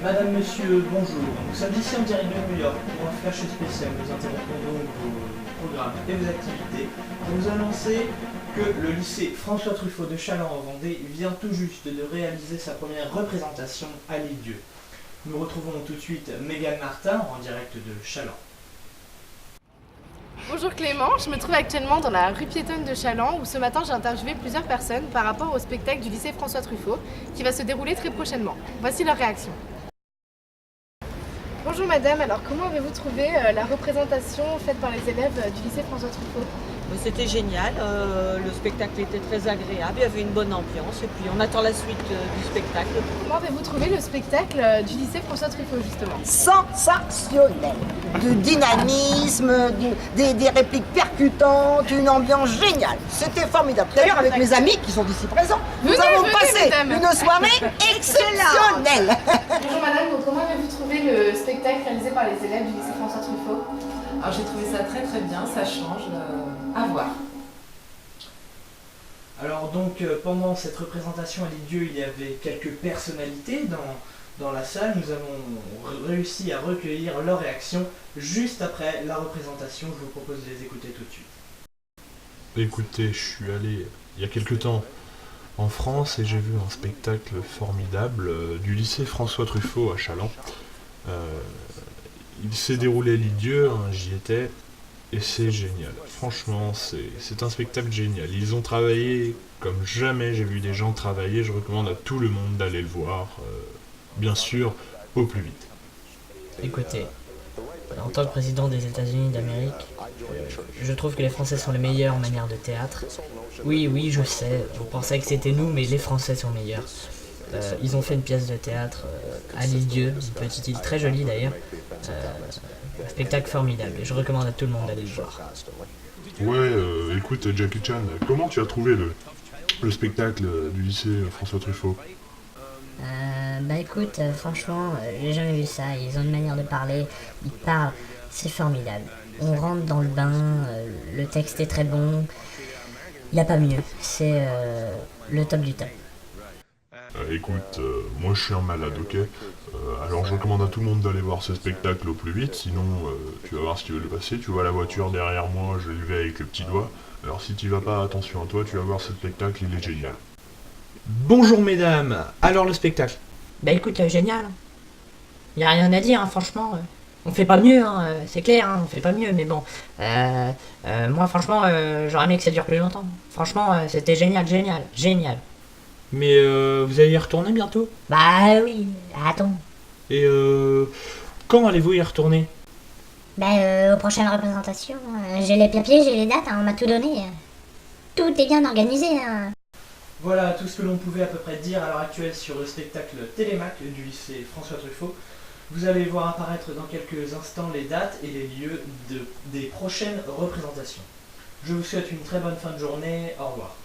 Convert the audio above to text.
Madame, Monsieur, bonjour. Nous sommes ici en direct de New York pour un flash spécial. Nous interrompons donc vos programmes et vos activités pour vous annoncer que le lycée François Truffaut de Challans en Vendée vient tout juste de réaliser sa première représentation à l'Île-Dieu. Nous retrouvons tout de suite Mégane Martin en direct de Challans. Bonjour Clément, je me trouve actuellement dans la rue piétonne de Challans où ce matin j'ai interviewé plusieurs personnes par rapport au spectacle du lycée François Truffaut qui va se dérouler très prochainement. Voici leur réaction. Bonjour madame, alors comment avez-vous trouvé la représentation faite par les élèves du lycée François Truffaut ? C'était génial, le spectacle était très agréable, il y avait une bonne ambiance et puis on attend la suite du spectacle. Comment avez-vous trouvé le spectacle du lycée François Truffaut justement ? Sensationnel, du dynamisme, des répliques percutantes, une ambiance géniale. C'était formidable. D'ailleurs avec mes amis qui sont ici présents, nous avons passé une soirée exceptionnelle. Bonjour madame, donc comment avez-vous trouvé le spectacle réalisé par les élèves du lycée François Truffaut ? Alors j'ai trouvé ça très très bien, ça change, à voir. Alors donc pendant cette représentation à l'Île-Dieu, il y avait quelques personnalités dans la salle. Nous avons réussi à recueillir leurs réactions juste après la représentation. Je vous propose de les écouter tout de suite. Écoutez, je suis allé il y a quelque temps en France et j'ai vu un spectacle formidable du lycée François Truffaut à Challans. Il s'est déroulé à l'Île-Dieu, hein, j'y étais, et c'est génial. Franchement, c'est un spectacle génial. Ils ont travaillé comme jamais j'ai vu des gens travailler. Je recommande à tout le monde d'aller le voir, bien sûr, au plus vite. Écoutez, en tant que président des États-Unis d'Amérique, je trouve que les Français sont les meilleurs en manière de théâtre. Oui, je sais, vous pensez que c'était nous, mais les Français sont meilleurs. Ils ont fait une pièce de théâtre à l'Île-Dieu, une petite île très jolie d'ailleurs. Un spectacle formidable et je recommande à tout le monde d'aller le voir. Ouais, écoute Jackie Chan, comment tu as trouvé le spectacle du lycée François Truffaut ? Écoute, franchement, j'ai jamais vu ça. Ils ont une manière de parler, ils parlent, c'est formidable. On rentre dans le bain, le texte est très bon, il n'y a pas mieux, c'est le top du top. Écoute, moi je suis un malade, ok ? Alors je recommande à tout le monde d'aller voir ce spectacle au plus vite, sinon tu vas voir si tu veux le passer, tu vois la voiture derrière moi, je l'ai avec le petit doigt. Alors si tu vas pas, attention à toi, tu vas voir ce spectacle, il est génial. Bonjour mesdames, alors le spectacle ? Écoute, génial. Y a rien à dire, hein, franchement. On fait pas mieux, hein, c'est clair, hein, on fait pas mieux, mais bon. Moi, franchement, j'aurais aimé que ça dure plus longtemps. Franchement, c'était génial. Mais vous allez y retourner bientôt ? Oui, attends. Et quand allez-vous y retourner ? Aux prochaines représentations, j'ai les papiers, j'ai les dates, on m'a tout donné. Tout est bien organisé. Voilà tout ce que l'on pouvait à peu près dire à l'heure actuelle sur le spectacle Télémac du lycée François Truffaut. Vous allez voir apparaître dans quelques instants les dates et les lieux des prochaines représentations. Je vous souhaite une très bonne fin de journée, au revoir.